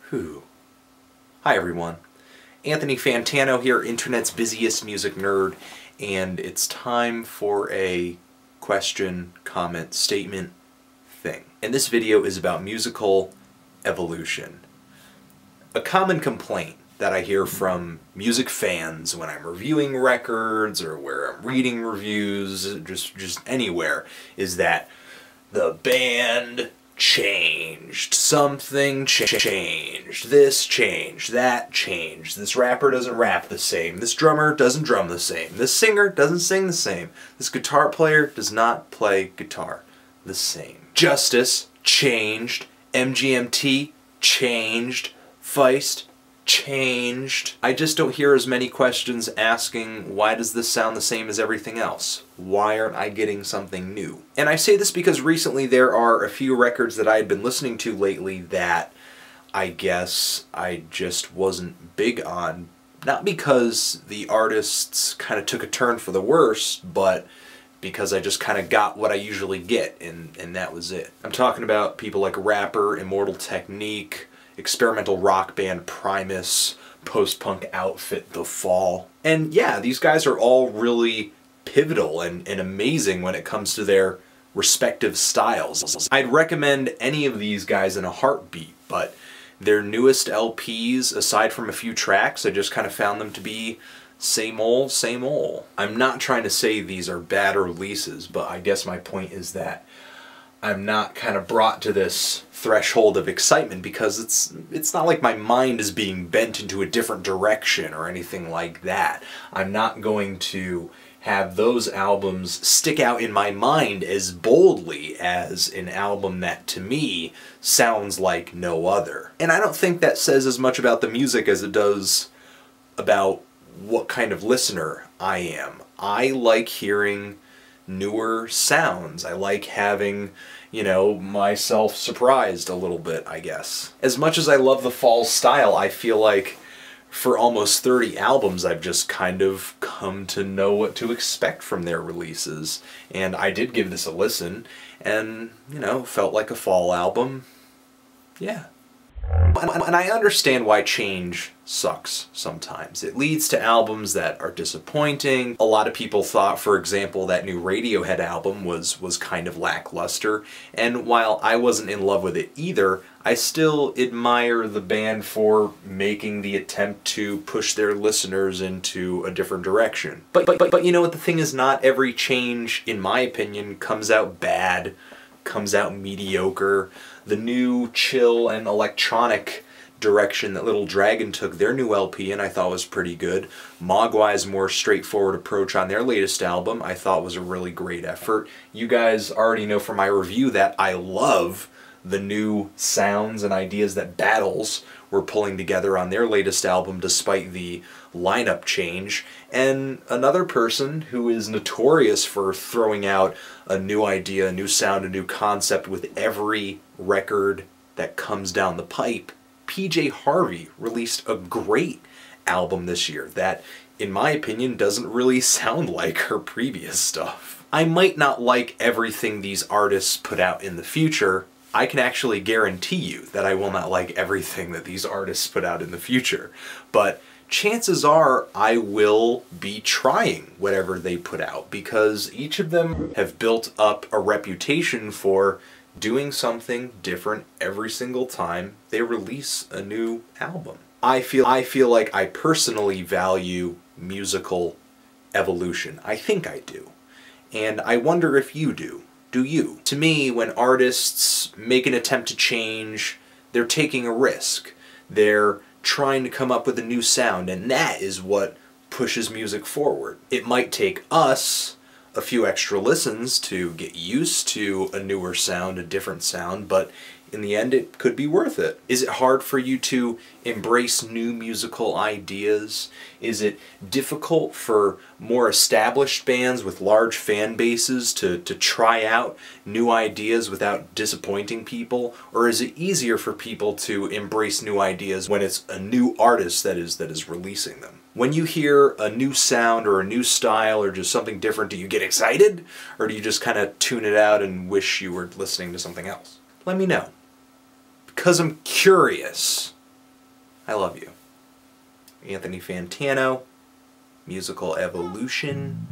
Whew. Hi everyone. Anthony Fantano here, internet's busiest music nerd, and it's time for a question, comment, statement thing. And this video is about musical evolution. A common complaint that I hear from music fans when I'm reviewing records or where I'm reading reviews, just anywhere, is that the band changed, something changed, this changed, that changed, this rapper doesn't rap the same, this drummer doesn't drum the same, this singer doesn't sing the same, this guitar player does not play guitar the same. Justice changed, MGMT changed, Feist changed. I just don't hear as many questions asking, why does this sound the same as everything else? Why aren't I getting something new? And I say this because recently there are a few records that I had been listening to lately that I guess I just wasn't big on. Not because the artists kind of took a turn for the worse, but because I just kind of got what I usually get, and that was it. I'm talking about people like Rapper, Immortal Technique, experimental rock band Primus, post-punk outfit The Fall. And yeah, these guys are all really pivotal and amazing when it comes to their respective styles. I'd recommend any of these guys in a heartbeat, but their newest LPs, aside from a few tracks, I just kind of found them to be same old, same old. I'm not trying to say these are bad releases, but I guess my point is that I'm not kind of brought to this threshold of excitement because it's not like my mind is being bent into a different direction or anything like that. I'm not going to have those albums stick out in my mind as boldly as an album that, to me, sounds like no other. And I don't think that says as much about the music as it does about what kind of listener I am. I like hearing newer sounds. I like having, you know, myself surprised a little bit, I guess. As much as I love the Fall style, I feel like for almost 30 albums I've just kind of come to know what to expect from their releases. And I did give this a listen, and, you know, felt like a Fall album. Yeah. And I understand why change sucks sometimes. It leads to albums that are disappointing. A lot of people thought, for example, that new Radiohead album was kind of lackluster, and while I wasn't in love with it either, I still admire the band for making the attempt to push their listeners into a different direction. But you know what, the thing is, not every change, in my opinion, comes out bad, comes out mediocre. The new chill and electronic direction that Little Dragon took their new LP in I thought was pretty good. Mogwai's more straightforward approach on their latest album I thought was a really great effort. You guys already know from my review that I love the new sounds and ideas that Battles were pulling together on their latest album despite the lineup change. And another person who is notorious for throwing out a new idea, a new sound, a new concept with every record that comes down the pipe, PJ Harvey released a great album this year that, in my opinion, doesn't really sound like her previous stuff. I might not like everything these artists put out in the future. I can actually guarantee you that I will not like everything that these artists put out in the future. But chances are I will be trying whatever they put out because each of them have built up a reputation for doing something different every single time they release a new album. I feel like I personally value musical evolution. I think I do. And I wonder if you do. Do you? To me, when artists make an attempt to change, they're taking a risk. They're trying to come up with a new sound, and that is what pushes music forward. It might take us a few extra listens to get used to a newer sound, a different sound, but in the end it could be worth it. Is it hard for you to embrace new musical ideas? Is it difficult for more established bands with large fan bases to try out new ideas without disappointing people? Or is it easier for people to embrace new ideas when it's a new artist that is releasing them? When you hear a new sound or a new style or just something different, do you get excited? Or do you just kind of tune it out and wish you were listening to something else? Let me know. because I'm curious. I love you. Anthony Fantano, Musical Evolution.